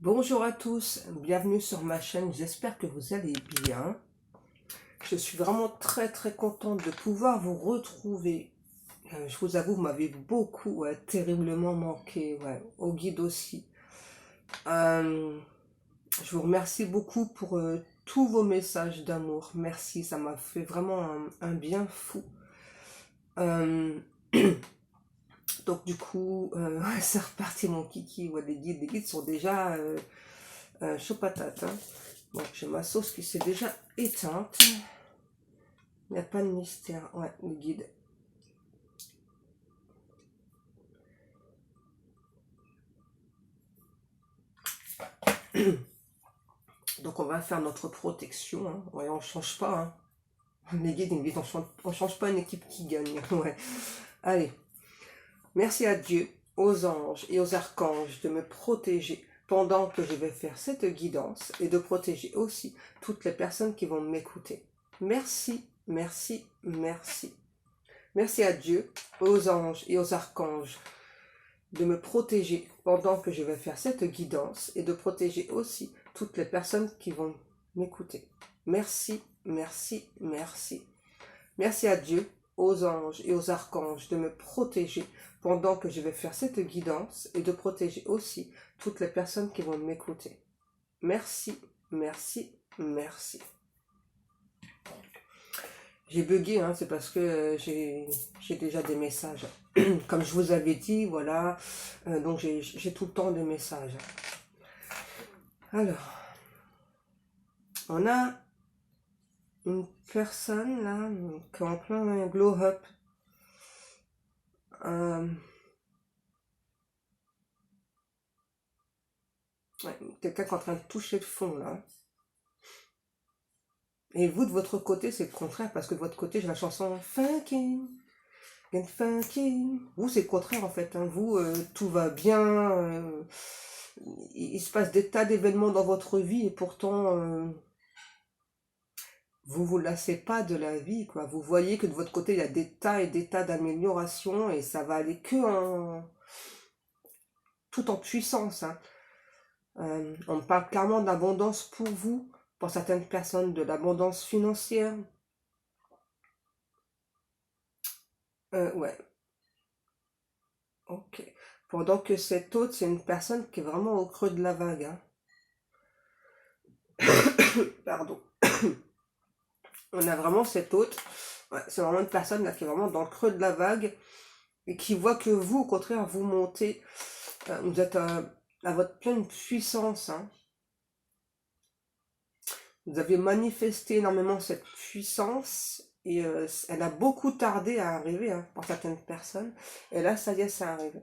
Bonjour à tous, bienvenue sur ma chaîne, j'espère que vous allez bien. Je suis vraiment très contente de pouvoir vous retrouver. Je vous avoue, vous m'avez beaucoup, terriblement manqué, au guide aussi. Je vous remercie beaucoup pour tous vos messages d'amour, merci, ça m'a fait vraiment un bien fou. Donc du coup, c'est reparti mon kiki, les guides sont déjà chaud patate, hein. Bon, j'ai ma sauce qui s'est déjà éteinte. Il n'y a pas de mystère. Ouais, le guide. Donc on va faire notre protection. Hein. Ouais, on change pas. Hein. Les guides, ils me disent on change pas une équipe qui gagne. Ouais. Allez. Merci à Dieu, aux anges et aux archanges de me protéger pendant que je vais faire cette guidance et de protéger aussi toutes les personnes qui vont m'écouter. Merci, merci, merci. Merci à Dieu, aux anges et aux archanges de me protéger pendant que je vais faire cette guidance et de protéger aussi toutes les personnes qui vont m'écouter. Merci, merci, merci. Merci à Dieu, aux anges et aux archanges de me protéger pendant que je vais faire cette guidance et de protéger aussi toutes les personnes qui vont m'écouter. Merci, merci, merci. J'ai bugué, hein, c'est parce que j'ai déjà des messages. Comme je vous avais dit, voilà. Donc j'ai tout le temps des messages. Alors, on a une personne là qui est en plein glow-up. Quelqu'un qui est en train de toucher le fond là. Et vous, de votre côté, c'est le contraire, parce que de votre côté, j'ai la chanson Funky, Funky. Vous, c'est le contraire en fait. Hein. Vous, tout va bien. Il se passe des tas d'événements dans votre vie et pourtant, vous vous lassez pas de la vie, quoi. Vous voyez que de votre côté, il y a des tas et des tas d'améliorations et ça va aller que tout en puissance. Hein. On parle clairement d'abondance pour vous, pour certaines personnes, de l'abondance financière. Ouais. Ok. Pendant que cette autre, c'est une personne qui est vraiment au creux de la vague. Hein. Pardon. On a vraiment cette autre. Ouais, c'est vraiment une personne là qui est vraiment dans le creux de la vague et qui voit que vous, au contraire, vous montez. Vous êtes à votre pleine puissance. Hein. Vous avez manifesté énormément cette puissance et elle a beaucoup tardé à arriver hein, pour certaines personnes. Et là, ça y est, ça arrive.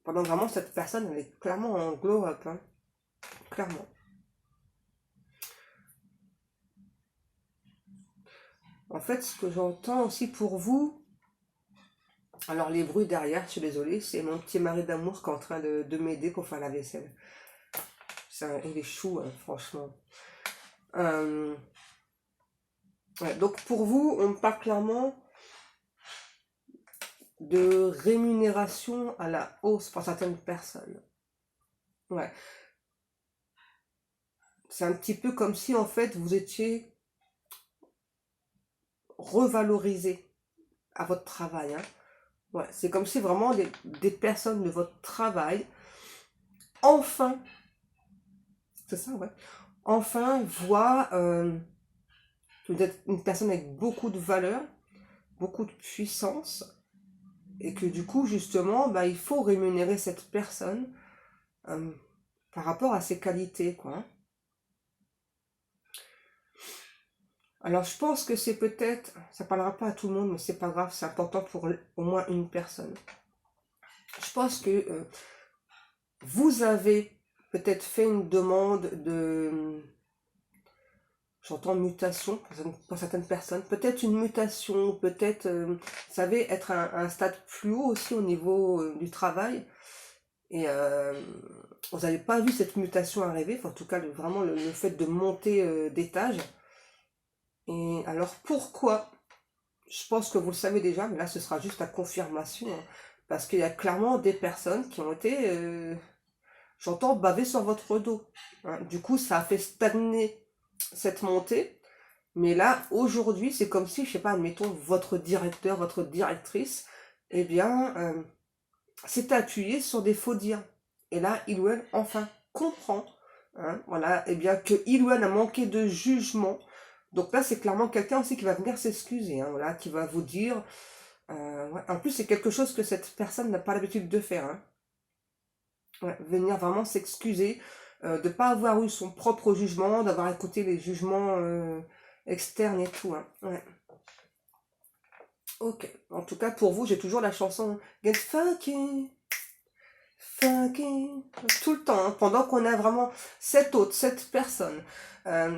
Pendant vraiment, cette personne, elle est clairement en glow-up. Hein. Clairement. En fait, ce que j'entends aussi pour vous, alors les bruits derrière, je suis désolée, c'est mon petit mari d'amour qui est en train de m'aider pour faire la vaisselle. Il est chou, hein, franchement. Ouais, donc pour vous, on parle clairement de rémunération à la hausse pour certaines personnes. Ouais. C'est un petit peu comme si en fait vous étiez revalorisé à votre travail. Hein. Ouais, c'est comme si vraiment des personnes de votre travail, enfin, c'est ça, ouais, enfin voient que vous êtes une personne avec beaucoup de valeur, beaucoup de puissance, et que du coup, justement, bah, il faut rémunérer cette personne euh, par rapport à ses qualités, quoi. Alors, je pense que c'est peut-être, ça parlera pas à tout le monde, mais c'est pas grave, c'est important pour au moins une personne. Je pense que vous avez peut-être fait une demande de, j'entends mutation pour certaines personnes, peut-être une mutation, peut-être, vous savez, être à un stade plus haut aussi au niveau du travail. Et vous n'avez pas vu cette mutation arriver, enfin, en tout cas vraiment le fait de monter d'étage. Et alors pourquoi? Je pense que vous le savez déjà, mais là ce sera juste la confirmation. Hein, parce qu'il y a clairement des personnes qui ont été j'entends baver sur votre dos. Hein. Du coup, ça a fait stagner cette montée. Mais là, aujourd'hui, c'est comme si, je sais pas, admettons, votre directeur, votre directrice, eh bien, s'est appuyé sur des faux dires. Et là, il ou elle, enfin, comprend, hein, voilà, eh bien, que il ou elle a manqué de jugement. Donc là, c'est clairement quelqu'un aussi qui va venir s'excuser, hein, voilà, qui va vous dire... ouais. En plus, c'est quelque chose que cette personne n'a pas l'habitude de faire. Hein. Ouais, venir vraiment s'excuser de ne pas avoir eu son propre jugement, d'avoir écouté les jugements externes et tout. Hein. Ouais. Ok. En tout cas, pour vous, j'ai toujours la chanson Get Funky, Funky, tout le temps. Hein, pendant qu'on a vraiment cette personne.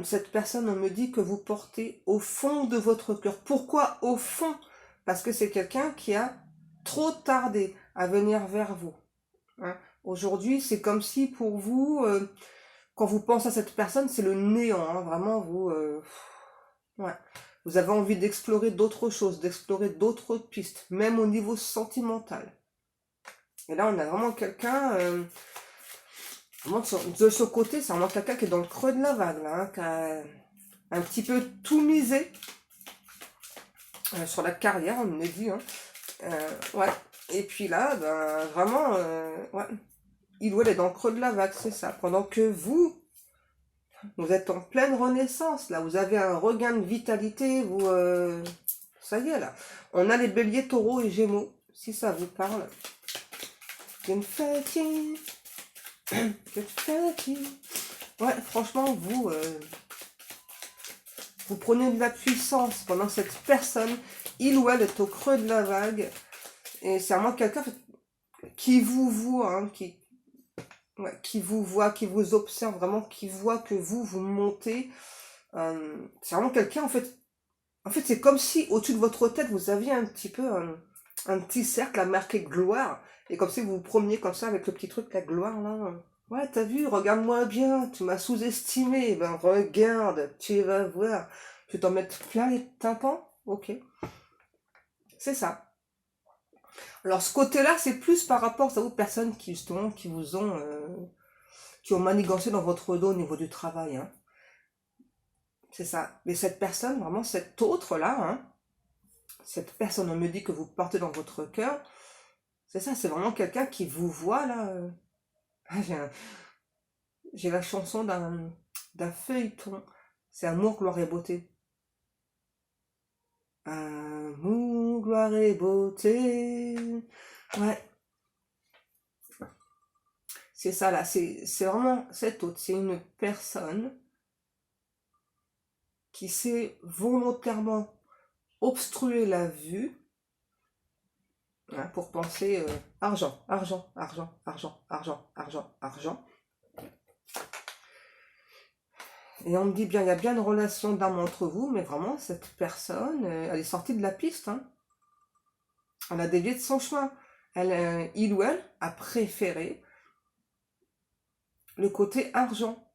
Cette personne, on me dit que vous portez au fond de votre cœur. Pourquoi au fond? Parce que c'est quelqu'un qui a trop tardé à venir vers vous. Hein. Aujourd'hui, c'est comme si pour vous, quand vous pensez à cette personne, c'est le néant. Hein, vraiment, ouais. Vous avez envie d'explorer d'autres choses, d'explorer d'autres pistes, même au niveau sentimental. Et là, on a vraiment quelqu'un, de ce côté, c'est vraiment quelqu'un qui est dans le creux de la vague, là, hein, qui a un petit peu tout misé sur la carrière, on me l'a dit. Hein. Ouais. Et puis là, ben, vraiment, ouais. Il ou elle est dans le creux de la vague, c'est ça. Pendant que vous êtes en pleine renaissance, là. Vous avez un regain de vitalité, ça y est, là. On a les béliers, taureaux et gémeaux, si ça vous parle. Une fatigue. Ouais, franchement, vous prenez de la puissance pendant cette personne. Il ou elle est au creux de la vague. Et c'est vraiment quelqu'un qui vous voit, hein, qui vous voit, qui vous observe vraiment, qui voit que vous montez. C'est vraiment quelqu'un, en fait, c'est comme si au-dessus de votre tête, vous aviez un petit peu un petit cercle à marquer gloire. Et comme si vous vous promeniez comme ça avec le petit truc, la gloire, là. Ouais, t'as vu, regarde-moi bien, tu m'as sous-estimé. Ben, regarde, tu vas voir. Tu t'en mets plein les tympans. Ok. C'est ça. Alors, ce côté-là, c'est plus par rapport aux personnes qui, justement, qui ont manigancé dans votre dos au niveau du travail. Hein. C'est ça. Mais cette personne, vraiment, cette autre-là, hein, cette personne, on me dit que vous portez dans votre cœur, c'est ça, c'est vraiment quelqu'un qui vous voit, là. J'ai la chanson d'un feuilleton. C'est Amour, gloire et beauté. Amour, gloire et beauté. Ouais. C'est ça, là. C'est vraiment cette autre. C'est une personne qui s'est volontairement obstruer la vue, hein, pour penser argent, argent, argent, argent, argent, argent, argent. Et on me dit bien, il y a bien une relation d'âme entre vous, mais vraiment, cette personne, elle est sortie de la piste. Hein. Elle a dévié de son chemin. Il ou elle a préféré le côté argent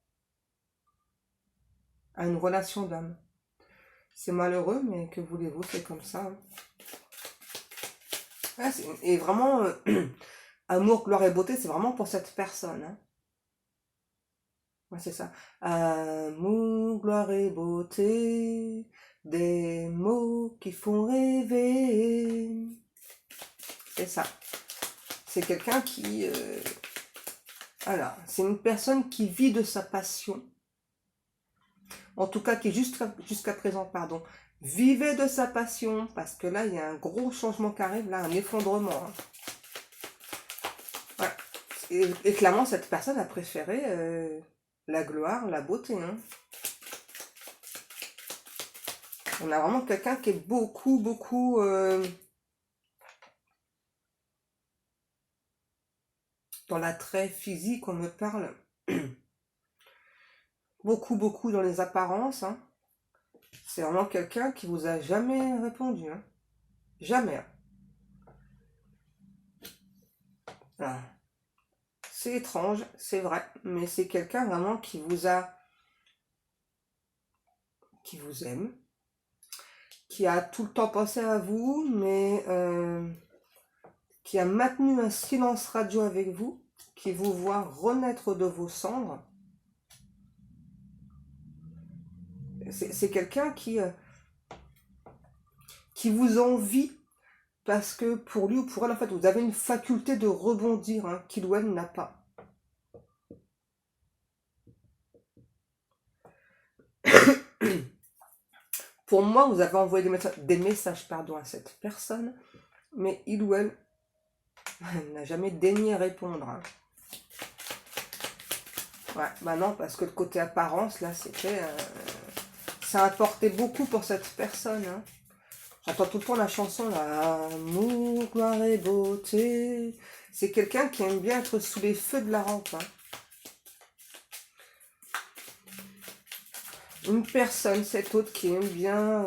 à une relation d'âme. C'est malheureux, mais que voulez-vous, c'est comme ça. Hein. Ouais, et vraiment, amour, gloire et beauté, c'est vraiment pour cette personne. Hein. Ouais, c'est ça. Amour, gloire et beauté, des mots qui font rêver. C'est ça. C'est quelqu'un qui... voilà, c'est une personne qui vit de sa passion. En tout cas, qui jusqu'à présent, pardon, vivait de sa passion, parce que là, il y a un gros changement qui arrive, là, un effondrement. Hein. Ouais. Et clairement, cette personne a préféré la gloire, la beauté. Hein. On a vraiment quelqu'un qui est beaucoup, beaucoup... dans l'attrait physique, on me parle. Beaucoup, beaucoup dans les apparences. Hein. C'est vraiment quelqu'un qui vous a jamais répondu. Hein. Jamais. Hein. Ah. C'est étrange, c'est vrai, mais c'est quelqu'un vraiment qui vous aime, qui a tout le temps pensé à vous, mais qui a maintenu un silence radio avec vous, qui vous voit renaître de vos cendres. C'est quelqu'un qui vous envie parce que pour lui ou pour elle, en fait, vous avez une faculté de rebondir, hein, qu'il ou elle n'a pas. Pour moi, vous avez envoyé des messages à cette personne, mais il ou elle n'a jamais daigné répondre. Hein. Ouais, bah non, parce que le côté apparence, là, c'était... ça importait beaucoup pour cette personne. Hein. J'entends tout le temps la chanson, là, amour, gloire et beauté. C'est quelqu'un qui aime bien être sous les feux de la rampe. Hein. Une personne, cette autre, qui aime bien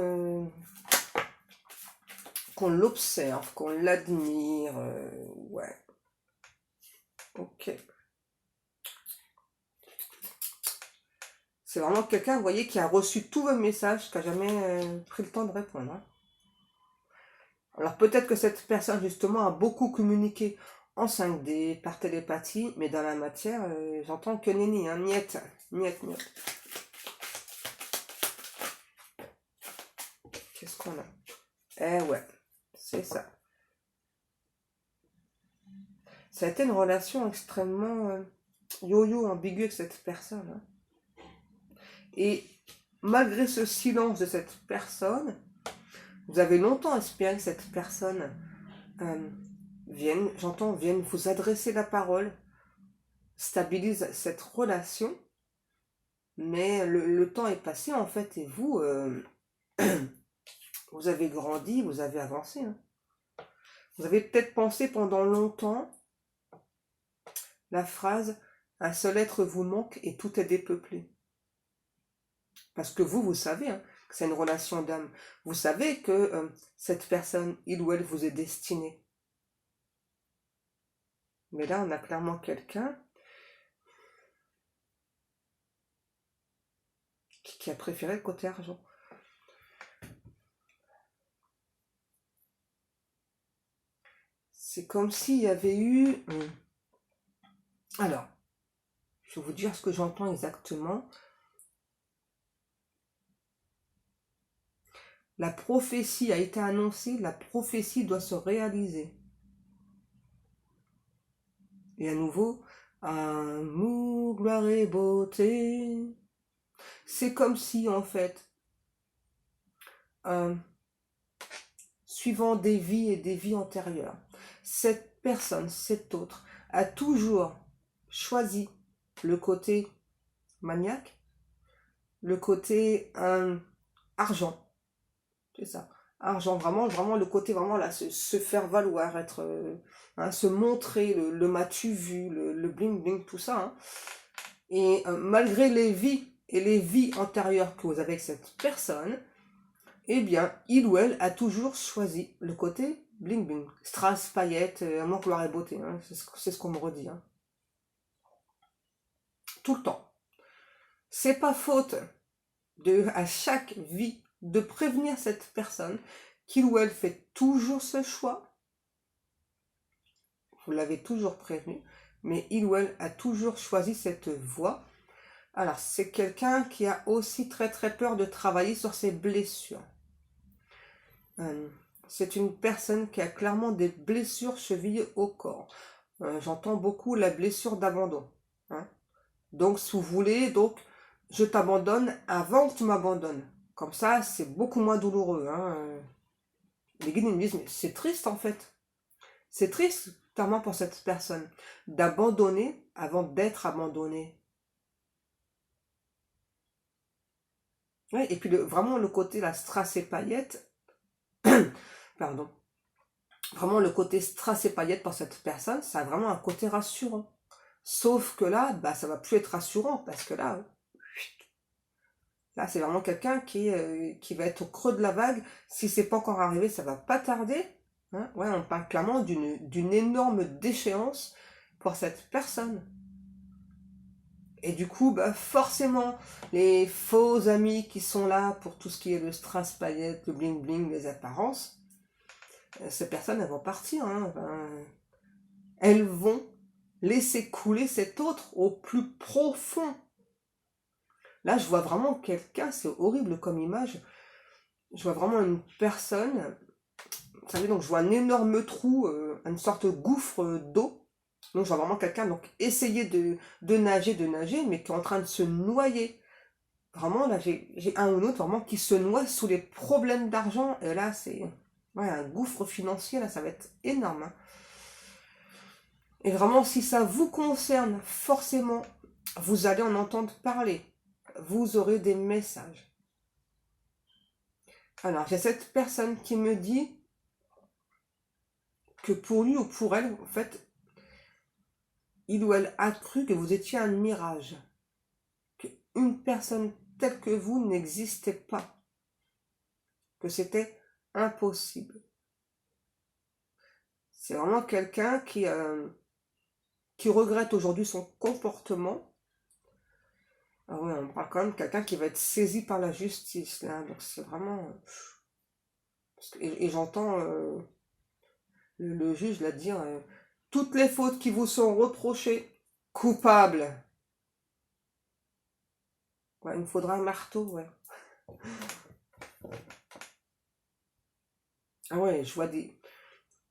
qu'on l'observe, qu'on l'admire. Ouais. Ok. C'est vraiment quelqu'un, vous voyez, qui a reçu tous vos messages, qui n'a jamais pris le temps de répondre. Hein. Alors peut-être que cette personne, justement, a beaucoup communiqué en 5D, par télépathie, mais dans la matière, j'entends que nenni, hein, niet, niet, niet. Qu'est-ce qu'on a? Eh ouais, c'est ça. Ça a été une relation extrêmement yo-yo, ambiguë avec cette personne. Hein. Et malgré ce silence de cette personne, vous avez longtemps espéré que cette personne vienne vous adresser la parole, stabilise cette relation, mais le temps est passé en fait, et vous, vous avez grandi, vous avez avancé. Hein. Vous avez peut-être pensé pendant longtemps la phrase « Un seul être vous manque et tout est dépeuplé ». Parce que vous savez hein, que c'est une relation d'âme. Vous savez que cette personne, il ou elle, vous est destinée. Mais là, on a clairement quelqu'un qui a préféré le côté argent. C'est comme s'il y avait eu... Alors, je vais vous dire ce que j'entends exactement. La prophétie a été annoncée, la prophétie doit se réaliser. Et à nouveau, amour, gloire et beauté. C'est comme si, en fait, suivant des vies et des vies antérieures, cette personne, cet autre, a toujours choisi le côté maniaque, le côté argent. C'est ça. Argent, vraiment le côté, vraiment là, se faire valoir, être, se montrer, le m'as-tu vu, le bling bling, tout ça. Hein. Et malgré les vies et les vies antérieures que vous avez avec cette personne, eh bien, il ou elle a toujours choisi le côté bling bling. Strass, paillettes, amour, gloire et beauté. Hein. C'est ce qu'on me redit. Hein. Tout le temps. C'est pas faute à chaque vie de prévenir cette personne qu'il ou elle fait toujours ce choix. Vous l'avez toujours prévenu, mais il ou elle a toujours choisi cette voie. Alors, c'est quelqu'un qui a aussi très très peur de travailler sur ses blessures. C'est une personne qui a clairement des blessures chevillées au corps. J'entends beaucoup la blessure d'abandon. Hein. Donc, si vous voulez, donc, je t'abandonne avant que tu m'abandonnes. Comme ça, c'est beaucoup moins douloureux. Hein. Les guides me disent, mais c'est triste en fait. C'est triste, notamment pour cette personne, d'abandonner avant d'être abandonné. Ouais, et puis vraiment le côté, la strass et paillettes, pardon, vraiment le côté strass et paillettes pour cette personne, ça a vraiment un côté rassurant. Sauf que là, bah, ça va plus être rassurant, parce que là, c'est vraiment quelqu'un qui va être au creux de la vague. Si c'est pas encore arrivé, ça va pas tarder. Hein. Ouais, on parle clairement d'une énorme déchéance pour cette personne. Et du coup, bah, forcément, les faux amis qui sont là pour tout ce qui est le strass, paillettes, le bling bling, les apparences, ces personnes, elles vont partir. Hein. Elles vont laisser couler cet autre au plus profond. Là, je vois vraiment quelqu'un, c'est horrible comme image, je vois vraiment une personne, vous savez, donc je vois un énorme trou, une sorte de gouffre d'eau. Donc je vois vraiment quelqu'un donc essayer de nager, mais qui est en train de se noyer. Vraiment, là, j'ai un ou l'autre vraiment qui se noie sous les problèmes d'argent. Et là, c'est ouais, un gouffre financier, là, ça va être énorme. Hein. Et vraiment, si ça vous concerne, forcément, vous allez en entendre parler. Vous aurez des messages. Alors, j'ai cette personne qui me dit que pour lui ou pour elle, en fait, il ou elle a cru que vous étiez un mirage. Qu'une personne telle que vous n'existait pas. Que c'était impossible. C'est vraiment quelqu'un qui regrette aujourd'hui son comportement. Ah oui, on parle quand même de quelqu'un qui va être saisi par la justice. Là. Donc c'est vraiment... Et j'entends le juge là dire toutes les fautes qui vous sont reprochées, coupables. Ouais, il me faudra un marteau, ouais. Ah ouais, je vois des...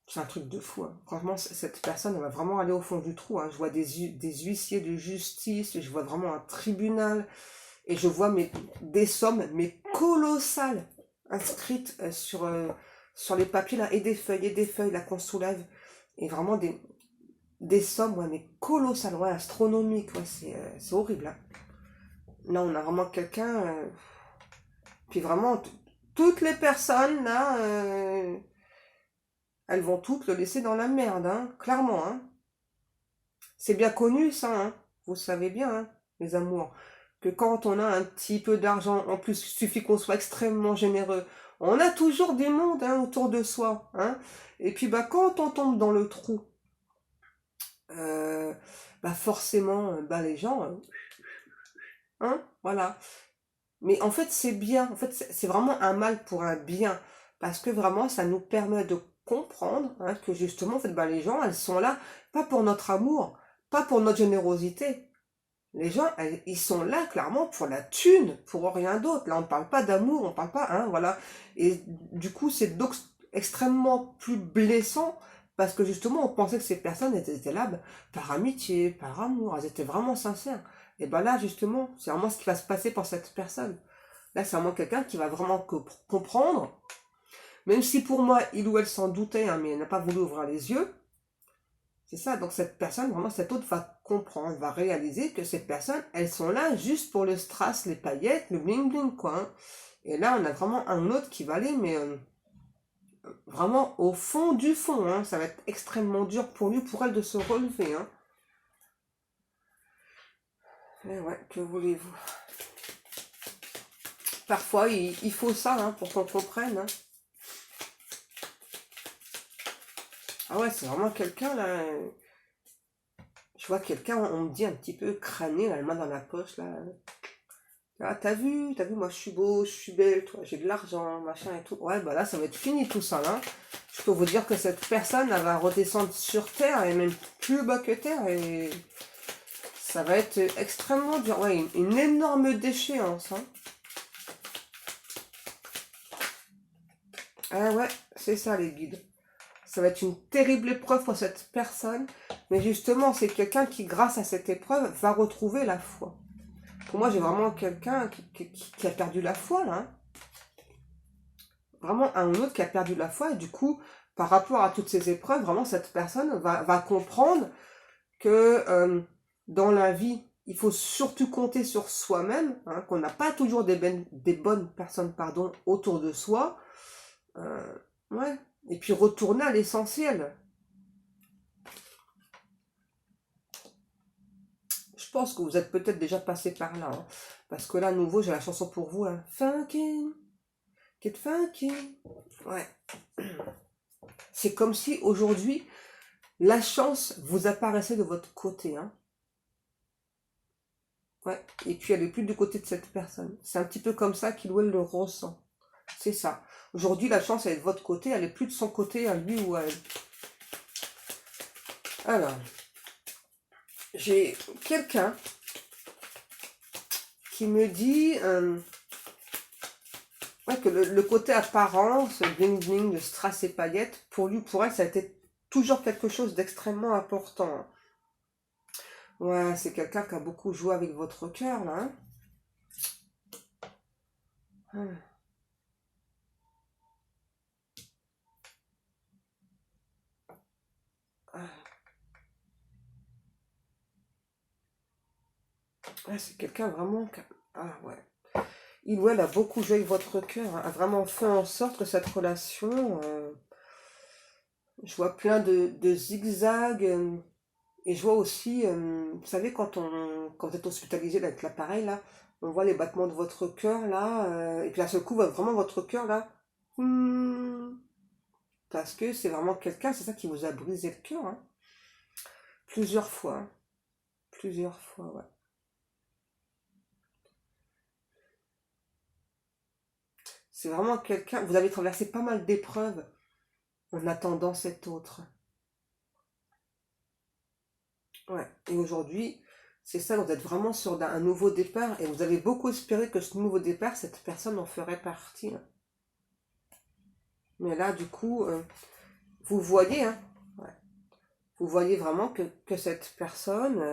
C'est un truc de fou. Hein. Franchement, cette personne, elle va vraiment aller au fond du trou. Hein. Je vois des huissiers de justice, je vois vraiment un tribunal, et je vois des sommes, mais colossales, inscrites sur les papiers, là, et des feuilles, là, qu'on soulève. Et vraiment des sommes, ouais, mais colossales, ouais, astronomiques, ouais, c'est horrible. Hein. Là, on a vraiment quelqu'un... puis vraiment, toutes les personnes, là... elles vont toutes le laisser dans la merde, hein, clairement. Hein. C'est bien connu, ça, hein. Vous savez bien, hein, les amours, que quand on a un petit peu d'argent, en plus, il suffit qu'on soit extrêmement généreux, on a toujours des mondes hein, autour de soi. Hein. Et puis, bah, quand on tombe dans le trou, bah, forcément, bah, les gens, hein, voilà. Mais en fait, c'est bien. En fait, c'est vraiment un mal pour un bien. Parce que vraiment, ça nous permet de comprendre hein, que justement, en fait, bah, les gens, elles sont là, pas pour notre amour, pas pour notre générosité. Les gens, ils sont là, clairement, pour la thune, pour rien d'autre. Là, on ne parle pas d'amour, on ne parle pas, hein, voilà. Et du coup, c'est donc extrêmement plus blessant parce que justement, on pensait que ces personnes étaient là par amitié, par amour, elles étaient vraiment sincères. Et ben là, justement, c'est vraiment ce qui va se passer pour cette personne. Là, c'est vraiment quelqu'un qui va vraiment comprendre, même si pour moi, il ou elle s'en doutait, hein, mais elle n'a pas voulu ouvrir les yeux. C'est ça, donc cette personne, vraiment, cette autre va comprendre, va réaliser que ces personnes, elles sont là juste pour le strass, les paillettes, le bling bling, quoi. Hein. Et là, on a vraiment un autre qui va aller, mais vraiment au fond du fond. Hein. Ça va être extrêmement dur pour lui, pour elle de se relever. Hein. Et ouais, que voulez-vous? Parfois, il faut ça hein, pour qu'on comprenne. Hein. Ah ouais, c'est vraiment quelqu'un là. Je vois quelqu'un, on me dit un petit peu crâné, là, la main dans la poche là. Ah, t'as vu, moi je suis beau, je suis belle, toi, j'ai de l'argent, machin et tout. Ouais, bah là, ça va être fini tout ça, là. Je peux vous dire que cette personne, elle va redescendre sur Terre, et même plus bas que Terre, et ça va être extrêmement dur. Ouais, une énorme déchéance, hein. Ah ouais, c'est ça les guides. Ça va être une terrible épreuve pour cette personne, mais justement, c'est quelqu'un qui, grâce à cette épreuve, va retrouver la foi. Pour moi, j'ai vraiment quelqu'un qui a perdu la foi, là. Hein. Vraiment un autre qui a perdu la foi, et du coup, par rapport à toutes ces épreuves, vraiment, cette personne va comprendre que dans la vie, il faut surtout compter sur soi-même, hein, qu'on n'a pas toujours des bonnes personnes pardon, autour de soi. Ouais. Et puis retourner à l'essentiel. Je pense que vous êtes peut-être déjà passé par là. Hein, parce que là, à nouveau, j'ai la chanson pour vous. Hein. Funky, get funky. Ouais. C'est comme si aujourd'hui, la chance vous apparaissait de votre côté. Hein. Ouais. Et puis elle n'est plus du côté de cette personne. C'est un petit peu comme ça qu'il ou elle le ressent. C'est ça. Aujourd'hui, la chance, elle est de votre côté, elle n'est plus de son côté à lui ou à elle. Alors, J'ai quelqu'un qui me dit ouais, que le côté apparence, bling bling, de strass et paillettes, pour lui, pour elle, ça a été toujours quelque chose d'extrêmement important. Ouais, c'est quelqu'un qui a beaucoup joué avec votre cœur, là. Hein. Ah, ouais, c'est quelqu'un vraiment qui ah ouais. Il ou elle a beaucoup joué avec votre cœur, hein, a vraiment fait en sorte que cette relation, je vois plein de zigzags, et je vois aussi, vous savez, quand vous êtes hospitalisé avec l'appareil, là, on voit les battements de votre cœur, là, et puis à ce coup, vraiment votre cœur, là, hmm, parce que c'est vraiment quelqu'un, c'est ça qui vous a brisé le cœur, hein, plusieurs fois, hein, plusieurs fois, ouais. C'est vraiment quelqu'un, vous avez traversé pas mal d'épreuves en attendant cet autre. Ouais. Et aujourd'hui, c'est ça, vous êtes vraiment sur un nouveau départ et vous avez beaucoup espéré que ce nouveau départ, cette personne en ferait partie, hein. Mais là, du coup, vous voyez, hein, ouais, vous voyez vraiment que cette personne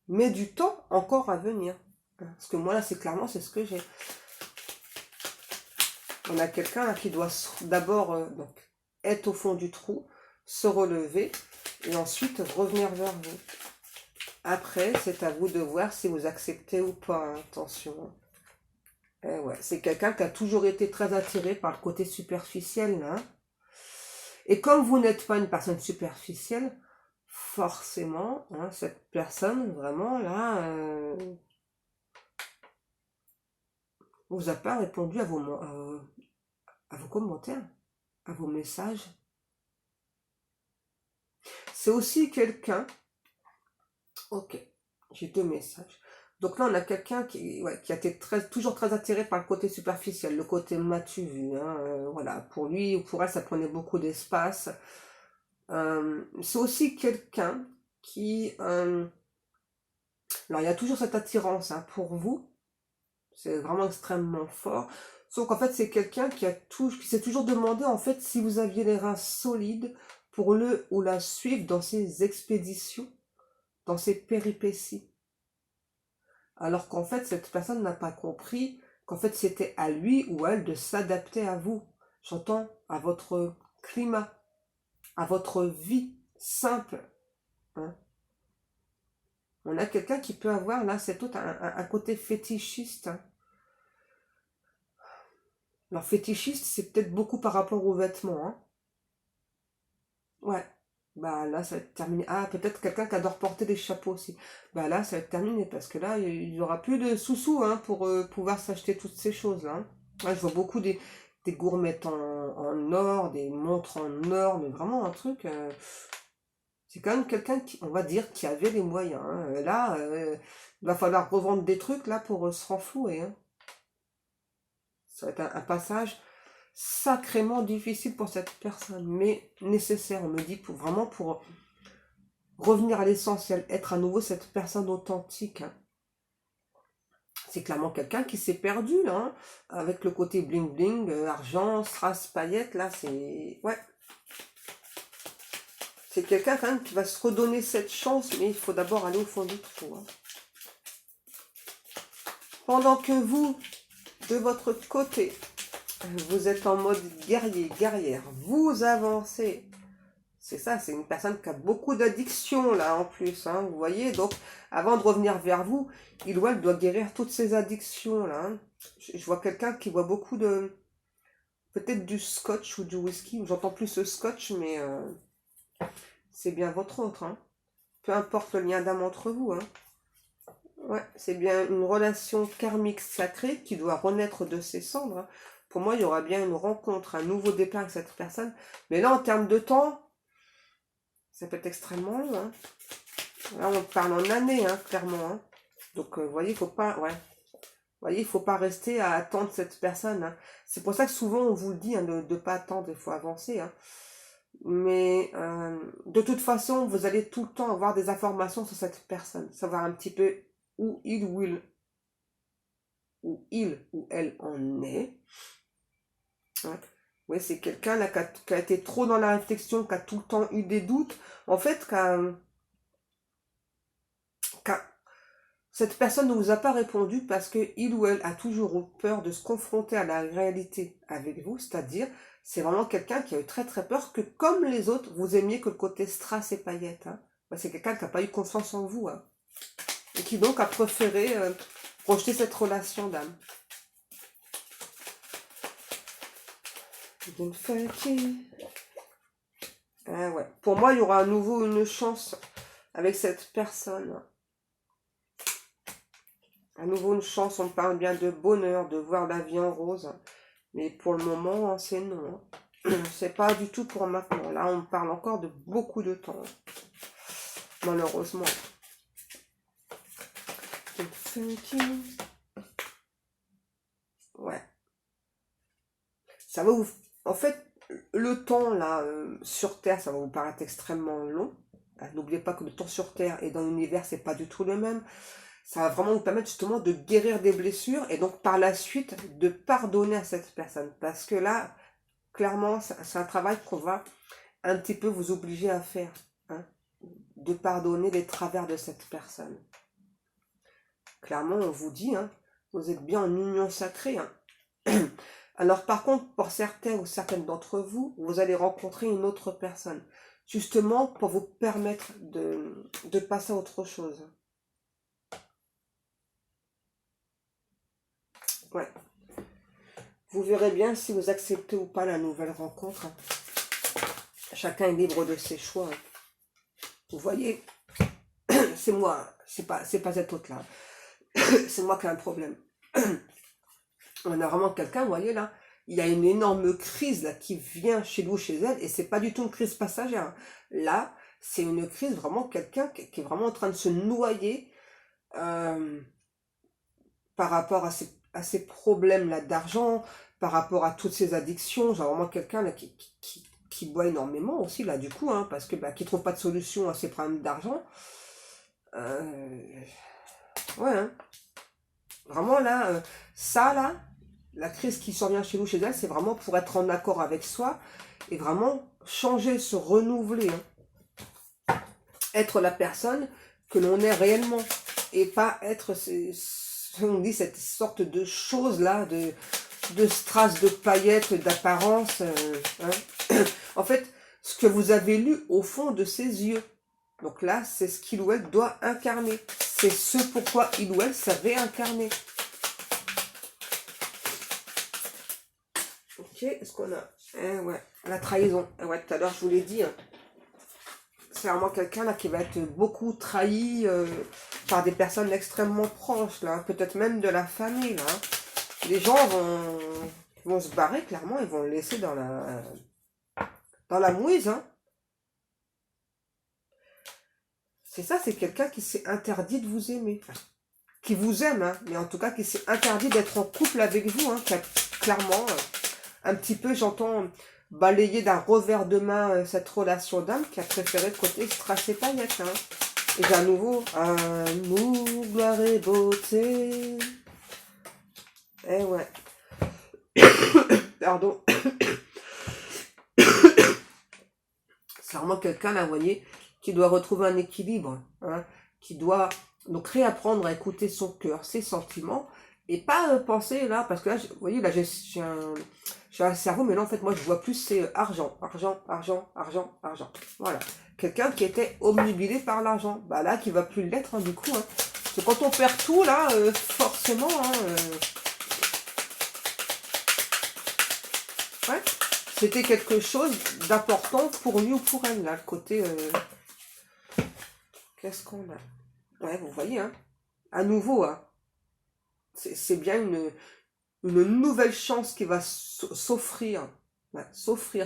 met du temps encore à venir. Hein. Parce que moi, là, c'est clairement, c'est ce que j'ai. On a quelqu'un là, qui doit d'abord donc, être au fond du trou, se relever et ensuite revenir vers vous. Après, c'est à vous de voir si vous acceptez ou pas, hein, attention. Eh ouais, c'est quelqu'un qui a toujours été très attiré par le côté superficiel, là. Et comme vous n'êtes pas une personne superficielle, forcément, hein, cette personne, vraiment, là, vous a pas répondu à vos commentaires, à vos messages. C'est aussi quelqu'un, ok, j'ai deux messages. Donc là, on a quelqu'un qui, ouais, qui a été toujours très attiré par le côté superficiel, le côté m'as-tu vu, hein, voilà, pour lui ou pour elle, ça prenait beaucoup d'espace. C'est aussi quelqu'un qui... alors, il y a toujours cette attirance, hein, pour vous. C'est vraiment extrêmement fort. Sauf qu'en fait, c'est quelqu'un qui s'est toujours demandé, en fait, si vous aviez les reins solides pour le ou la suivre dans ses expéditions, dans ses péripéties. Alors qu'en fait, cette personne n'a pas compris qu'en fait, c'était à lui ou à elle de s'adapter à vous. J'entends à votre climat, à votre vie simple, hein. On a quelqu'un qui peut avoir, là, c'est tout un côté fétichiste, hein. Alors, fétichiste, c'est peut-être beaucoup par rapport aux vêtements, hein. Ouais. Bah là, ça va être terminé. Ah, peut-être quelqu'un qui adore porter des chapeaux aussi. Bah là, ça va être terminé parce que là, il n'y aura plus de sous-sous, hein, pour pouvoir s'acheter toutes ces choses-là, hein. Ouais, je vois beaucoup des gourmettes en or, des montres en or, mais vraiment un truc. C'est quand même quelqu'un qui, on va dire, qui avait les moyens, hein. Là, il va falloir revendre des trucs là pour se renflouer, hein. Ça va être un passage sacrément difficile pour cette personne, mais nécessaire, on me dit, vraiment pour revenir à l'essentiel, être à nouveau cette personne authentique, hein. C'est clairement quelqu'un qui s'est perdu, là, hein, avec le côté bling bling, argent, strass, paillettes, là, c'est... Ouais. C'est quelqu'un quand même qui va se redonner cette chance, mais il faut d'abord aller au fond du trou, hein. Pendant que vous, de votre côté, vous êtes en mode guerrier, guerrière, vous avancez. C'est ça, c'est une personne qui a beaucoup d'addictions là en plus, hein, vous voyez. Donc, avant de revenir vers vous, il ou elle doit guérir toutes ces addictions là, hein. Je vois quelqu'un qui boit beaucoup de... peut-être du scotch ou du whisky. J'entends plus ce scotch, mais c'est bien votre autre, hein. Peu importe le lien d'âme entre vous, hein. Ouais, c'est bien une relation karmique sacrée qui doit renaître de ses cendres, hein. Pour moi, il y aura bien une rencontre, un nouveau départ avec cette personne. Mais là, en termes de temps, ça peut être extrêmement long, hein. Là, on parle en années, hein, clairement, hein. Donc, vous voyez, il faut pas, ouais. Vous voyez, il faut pas rester à attendre cette personne, hein. C'est pour ça que souvent, on vous le dit, hein, de ne pas attendre, il faut avancer, hein. Mais de toute façon, vous allez tout le temps avoir des informations sur cette personne. Savoir un petit peu où il ou elle en est. Hein. Oui, c'est quelqu'un là qui a été trop dans la réflexion, qui a tout le temps eu des doutes. En fait, cette personne ne vous a pas répondu parce que il ou elle a toujours eu peur de se confronter à la réalité avec vous. C'est-à-dire, c'est vraiment quelqu'un qui a eu très très peur que, comme les autres, vous aimiez que le côté strass et paillettes. Hein. C'est quelqu'un qui n'a pas eu confiance en vous. Hein. Et qui donc a préféré rejeter cette relation d'âme. D'une fatigue. Ah ouais. Pour moi, il y aura à nouveau une chance avec cette personne. À nouveau une chance, on parle bien de bonheur, de voir la vie en rose. Mais pour le moment, c'est non. C'est pas du tout pour maintenant. Là, on parle encore de beaucoup de temps. Malheureusement. Ouais. Ça va vous... En fait, le temps, là, sur Terre, ça va vous paraître extrêmement long. N'oubliez pas que le temps sur Terre et dans l'univers, c'est pas du tout le même. Ça va vraiment vous permettre justement de guérir des blessures et donc par la suite de pardonner à cette personne. Parce que là, clairement, c'est un travail qu'on va un petit peu vous obliger à faire. Hein, de pardonner les travers de cette personne. Clairement, on vous dit, hein, vous êtes bien en union sacrée. Hein. Alors par contre, pour certains ou certaines d'entre vous, vous allez rencontrer une autre personne. Justement pour vous permettre de passer à autre chose. Ouais. Vous verrez bien si vous acceptez ou pas la nouvelle rencontre. Chacun est libre de ses choix. Vous voyez, c'est moi, c'est pas cet autre-là. C'est moi qui ai un problème. On a vraiment quelqu'un, vous voyez là, il y a une énorme crise là qui vient chez lui, chez elle, et c'est pas du tout une crise passagère. Là, c'est une crise vraiment quelqu'un qui est vraiment en train de se noyer par rapport à ces problèmes là d'argent, par rapport à toutes ces addictions. Genre vraiment quelqu'un là qui boit énormément aussi là du coup, hein, parce que qui trouve pas de solution à ses problèmes d'argent. Ouais, hein. Vraiment là, ça là, la crise qui survient chez nous, chez elle, c'est vraiment pour être en accord avec soi et vraiment changer, se renouveler. Hein. Être la personne que l'on est réellement et pas être, on dit, cette sorte de chose là, de strass, de paillettes, d'apparence. Hein. En fait, ce que vous avez lu au fond de ses yeux. Donc là, c'est ce qu'il ou elle doit incarner. C'est ce pourquoi il ou elle s'est réincarné. Ok, est-ce qu'on a... ouais, la trahison. Ouais, tout à l'heure, je vous l'ai dit. Hein. C'est vraiment quelqu'un là qui va être beaucoup trahi par des personnes extrêmement proches, là. Peut-être même de la famille, là. Les gens vont se barrer, clairement. Ils vont le laisser dans la mouise, hein. C'est ça, c'est quelqu'un qui s'est interdit de vous aimer. Enfin, qui vous aime, hein, mais en tout cas qui s'est interdit d'être en couple avec vous, hein, qui a clairement un petit peu, j'entends, balayer d'un revers de main cette relation d'âme, qui a préféré le côté strass et paillettes. Hein. Et j'ai à nouveau amour, gloire et beauté. Eh ouais. Pardon. C'est vraiment quelqu'un, là, vous voyez, qui doit retrouver un équilibre, hein, qui doit donc réapprendre à écouter son cœur, ses sentiments, et pas penser là, parce que là, vous voyez, là j'ai un cerveau, mais là en fait moi je vois plus c'est argent, argent, argent, argent, argent. Voilà. Quelqu'un qui était omnubilé par l'argent, bah là qui va plus l'être, hein, du coup. Hein. Parce que quand on perd tout là, forcément, hein, ouais, c'était quelque chose d'important pour lui ou pour elle, là, le côté... Qu'est-ce qu'on a? Ouais, vous voyez, hein. À nouveau, hein. C'est bien une nouvelle chance qui va s'offrir,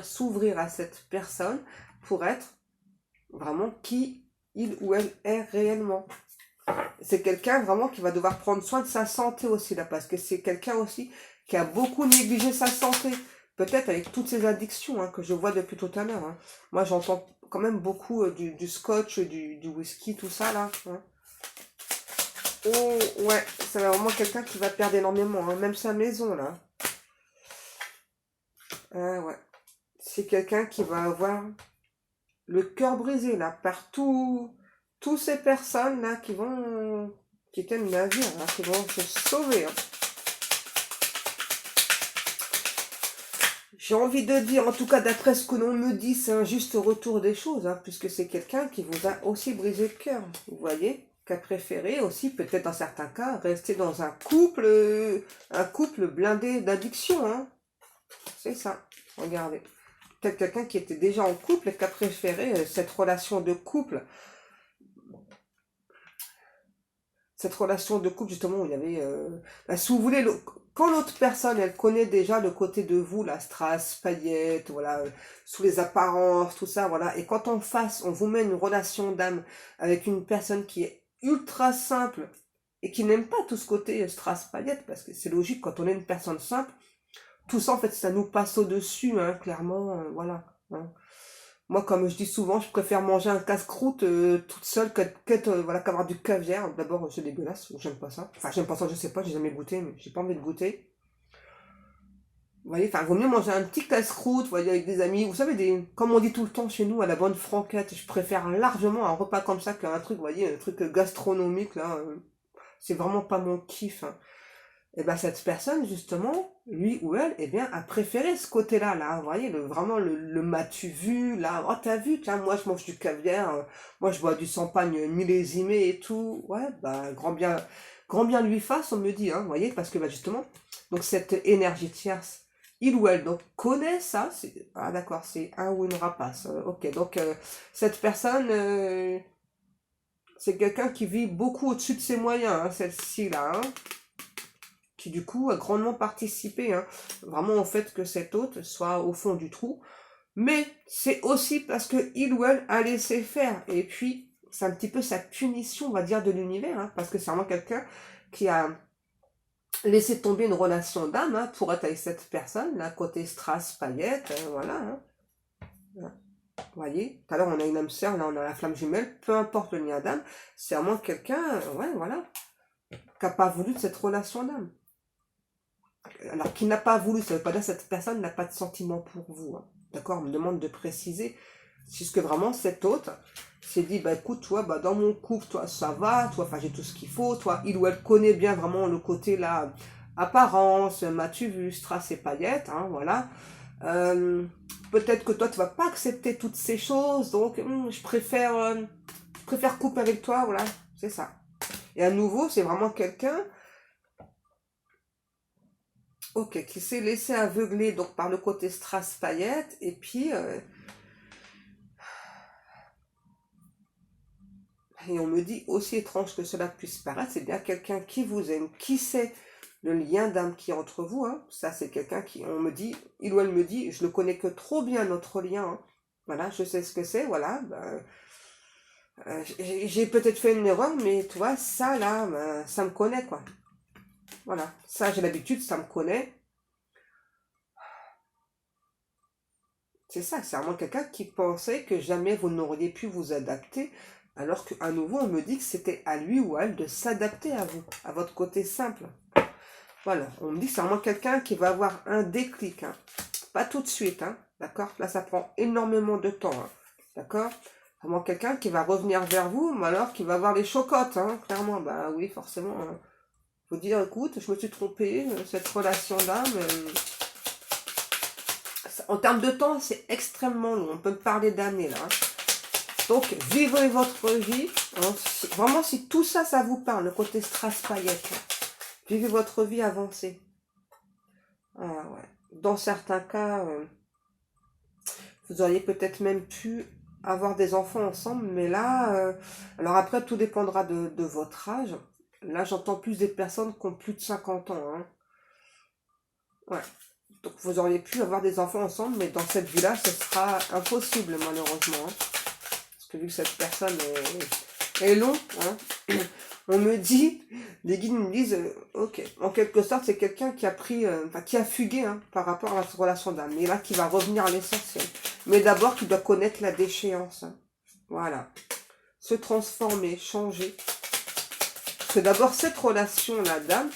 s'ouvrir à cette personne pour être vraiment qui il ou elle est réellement. C'est quelqu'un vraiment qui va devoir prendre soin de sa santé aussi, là, parce que c'est quelqu'un aussi qui a beaucoup négligé sa santé. peut-être avec toutes ces addictions que je vois depuis tout à l'heure. Moi, j'entends quand même beaucoup du scotch, du whisky, tout ça, là. Oh, ouais, c'est vraiment quelqu'un qui va perdre énormément, même sa maison, là. Ouais. C'est quelqu'un qui va avoir le cœur brisé, là, par toutes ces personnes, là, qui tiennent le navire, là, qui vont se sauver. J'ai envie de dire, en tout cas d'après ce que l'on me dit, c'est un juste retour des choses, puisque c'est quelqu'un qui vous a aussi brisé le cœur, vous voyez, qui a préféré aussi, peut-être dans certains cas, rester dans un couple blindé d'addiction, c'est ça, regardez. Peut-être quelqu'un qui était déjà en couple et qui a préféré cette relation de couple. Cette relation de couple, justement, où il y avait... si vous voulez, quand l'autre personne, elle connaît déjà le côté de vous, la strass, paillettes, voilà, sous les apparences, tout ça, voilà. Et quand en face, on vous met une relation d'âme avec une personne qui est ultra simple et qui n'aime pas tout ce côté strass, paillettes, parce que c'est logique, quand on est une personne simple, tout ça, en fait, ça nous passe au-dessus, clairement, voilà. Moi, comme je dis souvent, je préfère manger un casse-croûte toute seule voilà, qu'avoir du caviar. D'abord, c'est dégueulasse, j'aime pas ça. Enfin, j'aime pas ça, je sais pas, j'ai jamais goûté, mais j'ai pas envie de goûter. Vous voyez, enfin, vaut mieux manger un petit casse-croûte, vous voyez, avec des amis. Vous savez, comme on dit tout le temps chez nous, à la bonne franquette, je préfère largement un repas comme ça qu'un truc, vous voyez, un truc gastronomique, là. C'est vraiment pas mon kiff. Et ben cette personne, justement, lui ou elle, eh bien, a préféré ce côté-là, là, vous voyez, vraiment le m'as-tu vu, là, oh t'as vu, tiens, moi je mange du caviar, moi je bois du champagne millésimé et tout, ouais, bah, grand bien lui fasse, on me dit, vous voyez, parce que, bah, justement, donc cette énergie tierce, il ou elle, donc, connaît ça, d'accord, c'est un ou une rapace, ok, donc, cette personne, c'est quelqu'un qui vit beaucoup au-dessus de ses moyens, celle-ci, là, qui du coup a grandement participé vraiment au fait que cet hôte soit au fond du trou. Mais c'est aussi parce que il ou elle a laissé faire. Et puis, c'est un petit peu sa punition, on va dire, de l'univers, parce que c'est vraiment quelqu'un qui a laissé tomber une relation d'âme pour être avec cette personne, là, côté strass, paillettes, voilà. Vous voyez, tout à l'heure on a une âme sœur, là on a la flamme jumelle, peu importe le lien d'âme, c'est vraiment quelqu'un, ouais, voilà, qui n'a pas voulu de cette relation d'âme. Alors, qui n'a pas voulu, ça ne veut pas dire que cette personne n'a pas de sentiment pour vous. D'accord, on me demande de préciser. Puisque vraiment, cet hôte s'est dit, bah écoute, toi, bah, dans mon couple, toi, ça va, toi, enfin, j'ai tout ce qu'il faut, toi, il ou elle connaît bien vraiment le côté, là, apparence, m'as-tu vu, strass et paillettes, voilà. Peut-être que toi, tu vas pas accepter toutes ces choses, donc, je préfère couper avec toi, voilà, c'est ça. Et à nouveau, c'est vraiment quelqu'un qui s'est laissé aveugler donc par le côté strass paillettes et puis et on me dit aussi étrange que cela puisse paraître, c'est bien quelqu'un qui vous aime, qui sait le lien d'âme qui est entre vous, ça c'est quelqu'un qui, on me dit, il ou elle me dit, je le connais que trop bien notre lien, voilà, je sais ce que c'est, voilà, j'ai peut-être fait une erreur, mais tu vois, ça là, ça me connaît quoi, voilà, ça j'ai l'habitude, ça me connaît. C'est ça, c'est vraiment quelqu'un qui pensait que jamais vous n'auriez pu vous adapter, alors qu'à nouveau, on me dit que c'était à lui ou à elle de s'adapter à vous, à votre côté simple. Voilà, on me dit que c'est vraiment quelqu'un qui va avoir un déclic, pas tout de suite, d'accord? Là, ça prend énormément de temps, d'accord? Vraiment quelqu'un qui va revenir vers vous, mais alors qui va avoir les chocottes, clairement, bah oui, forcément. Faut dire, écoute, je me suis trompée, cette relation-là, en termes de temps, c'est extrêmement long. On peut parler d'années là. Donc, vivez votre vie. Vraiment, si tout ça, ça vous parle, le côté strass paillettes, vivez votre vie avancée. Ah, ouais. Dans certains cas, vous auriez peut-être même pu avoir des enfants ensemble, mais là, alors après, tout dépendra de votre âge. Là, j'entends plus des personnes qui ont plus de 50 ans. Ouais. Donc vous auriez pu avoir des enfants ensemble, mais dans cette vie-là, ce sera impossible malheureusement. Parce que vu que cette personne est long, on me dit Les guides me disent, ok, en quelque sorte, c'est quelqu'un qui a pris, qui a fugué hein, par rapport à la relation d'âme. Et là, qui va revenir à l'essentiel. Mais d'abord, qui doit connaître la déchéance. Hein. Voilà. Se transformer, changer. Parce que d'abord, cette relation-là d'âme,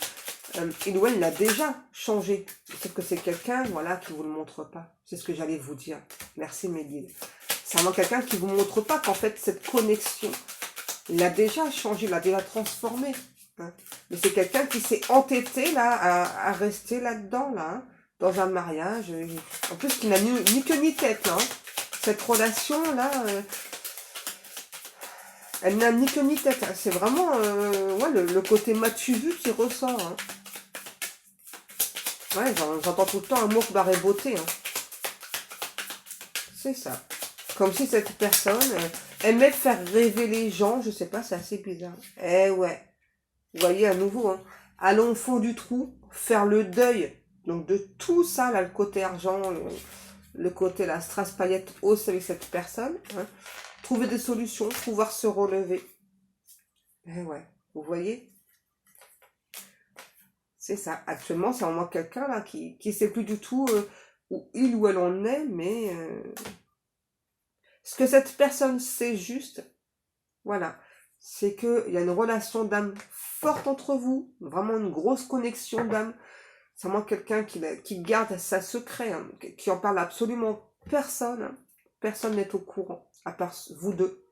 il ou elle l'a déjà changé. Sauf que c'est quelqu'un, voilà, qui vous le montre pas. C'est ce que j'allais vous dire. Merci, mes guides. C'est vraiment quelqu'un qui vous montre pas qu'en fait, cette connexion, il a déjà changé, il a déjà transformé. Hein. Mais c'est quelqu'un qui s'est entêté là à rester là-dedans, là, hein, dans un mariage. En plus, qui n'a ni queue ni tête. Hein. Cette relation-là, elle n'a ni queue ni tête. Hein. C'est vraiment ouais, le côté m'as-tu vu qui ressort. Hein. Ouais, j'entends tout le temps un mot barré beauté. Hein. C'est ça. Comme si cette personne aimait faire rêver les gens. Je sais pas, c'est assez bizarre. Eh ouais. Vous voyez à nouveau, hein, allons au fond du trou, faire le deuil donc de tout ça, là, le côté argent, le côté la strass paillette hausse avec cette personne, hein, trouver des solutions, pouvoir se relever. Eh ouais, vous voyez, c'est ça. Actuellement, c'est en moi quelqu'un là qui sait plus du tout où il ou elle en est, mais ce que cette personne sait juste, voilà, c'est qu'il y a une relation d'âme forte entre vous, vraiment une grosse connexion d'âme. C'est vraiment quelqu'un qui garde sa secret, hein, qui en parle à absolument personne. Hein. Personne n'est au courant, à part vous deux.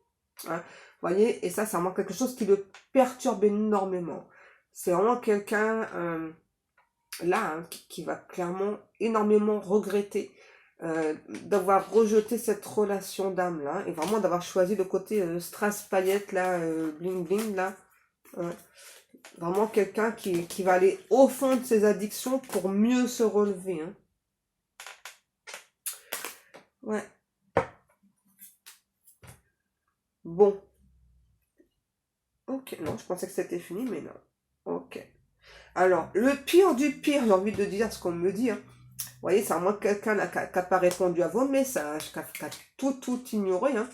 Hein. Vous voyez, et ça, c'est vraiment quelque chose qui le perturbe énormément. C'est vraiment quelqu'un là hein, qui va clairement énormément regretter d'avoir rejeté cette relation d'âme là et vraiment d'avoir choisi le côté strass paillette là, bling bling là. Vraiment quelqu'un qui va aller au fond de ses addictions pour mieux se relever. Hein. Ouais. Bon. Ok, non, je pensais que c'était fini, mais non. Ok. Alors, le pire du pire, j'ai envie de dire ce qu'on me dit. Hein. Vous voyez, c'est à moi quelqu'un qui n'a pas répondu à vos messages, qui a tout ignoré. Hein.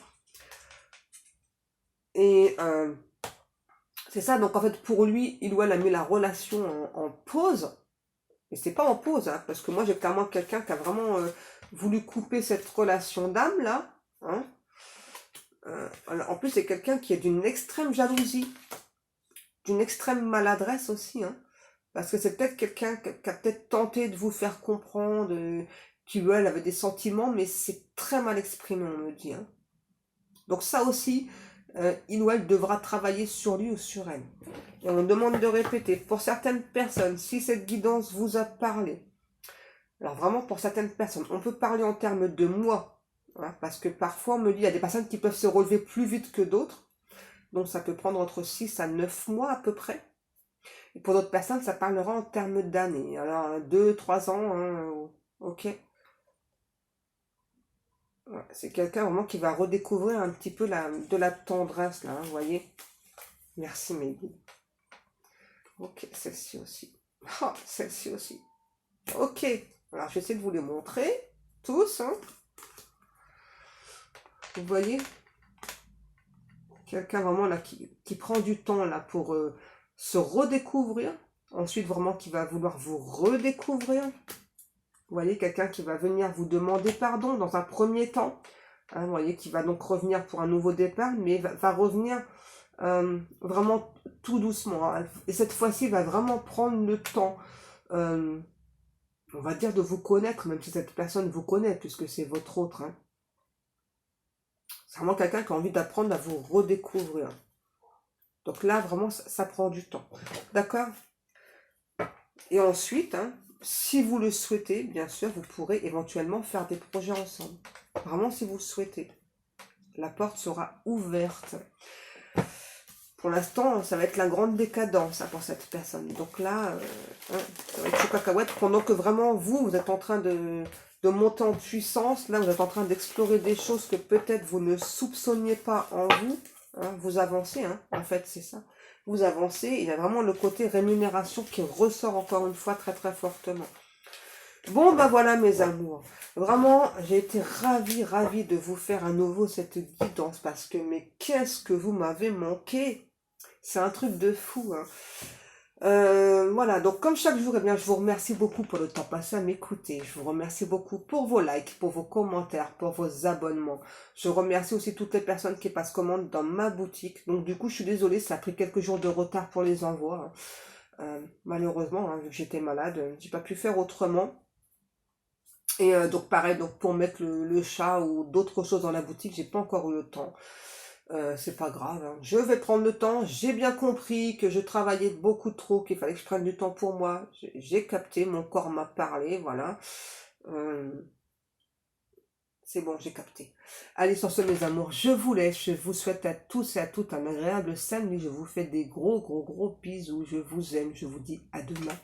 Et c'est ça, donc en fait, pour lui, il ou elle a mis la relation en pause. Et c'est pas en pause, hein, parce que moi, j'ai clairement quelqu'un qui a vraiment voulu couper cette relation d'âme, là. Hein. En plus, c'est quelqu'un qui est d'une extrême jalousie, d'une extrême maladresse aussi. Hein. Parce que c'est peut-être quelqu'un qui a peut-être tenté de vous faire comprendre qu'il ou elle avait des sentiments, mais c'est très mal exprimé, on me dit. Hein. Donc ça aussi, il ou elle devra travailler sur lui ou sur elle. Et on demande de répéter. Pour certaines personnes, si cette guidance vous a parlé, alors vraiment pour certaines personnes, on peut parler en termes de mois, hein, parce que parfois on me dit, il y a des personnes qui peuvent se relever plus vite que d'autres, donc ça peut prendre entre 6 à 9 mois à peu près. Et pour d'autres personnes, ça parlera en termes d'années. Alors 2, 3 ans, hein, ok. Ouais, c'est quelqu'un vraiment qui va redécouvrir un petit peu de la tendresse, là, hein, vous voyez. Merci Mehdi. Ok, celle-ci aussi. Oh, celle-ci aussi. Ok, alors j'essaie de vous les montrer, tous. Hein. Vous voyez, quelqu'un vraiment là qui prend du temps là pour se redécouvrir. Ensuite, vraiment qui va vouloir vous redécouvrir. Vous voyez, quelqu'un qui va venir vous demander pardon dans un premier temps. Hein, vous voyez, qui va donc revenir pour un nouveau départ, mais va revenir vraiment tout doucement. Hein. Et cette fois-ci, va vraiment prendre le temps, on va dire, de vous connaître, même si cette personne vous connaît, puisque c'est votre autre. Hein. C'est vraiment quelqu'un qui a envie d'apprendre à vous redécouvrir. Donc là, vraiment, ça prend du temps. D'accord? Et ensuite, hein, si vous le souhaitez, bien sûr, vous pourrez éventuellement faire des projets ensemble. Vraiment, si vous le souhaitez. La porte sera ouverte. Pour l'instant, ça va être la grande décadence hein, pour cette personne. Donc là, hein, ça va être chaud cacahuète. Pendant que vraiment, vous êtes en train de monter en puissance. Là, vous êtes en train d'explorer des choses que peut-être vous ne soupçonniez pas en vous. Hein, vous avancez, hein, en fait, c'est ça. Vous avancez. Il y a vraiment le côté rémunération qui ressort encore une fois très très fortement. Bon, bah voilà mes amours. Vraiment, j'ai été ravie de vous faire à nouveau cette guidance parce que, mais qu'est-ce que vous m'avez manqué. C'est un truc de fou. Hein. Voilà, donc comme chaque jour, eh bien, je vous remercie beaucoup pour le temps passé à m'écouter. Je vous remercie beaucoup pour vos likes, pour vos commentaires, pour vos abonnements. Je remercie aussi toutes les personnes qui passent commande dans ma boutique. Donc du coup, je suis désolée, ça a pris quelques jours de retard pour les envois, hein. Malheureusement, hein, vu que j'étais malade, j'ai pas pu faire autrement. Et donc pareil, donc pour mettre le chat ou d'autres choses dans la boutique, j'ai pas encore eu le temps. C'est pas grave, hein. Je vais prendre le temps. J'ai bien compris que je travaillais beaucoup trop, qu'il fallait que je prenne du temps pour moi. J'ai capté, mon corps m'a parlé, voilà. Euh, c'est bon, j'ai capté. Allez, sur ce, mes amours, je vous laisse. Je vous souhaite à tous et à toutes un agréable samedi. Je vous fais des gros, gros, gros bisous. Je vous aime. Je vous dis à demain.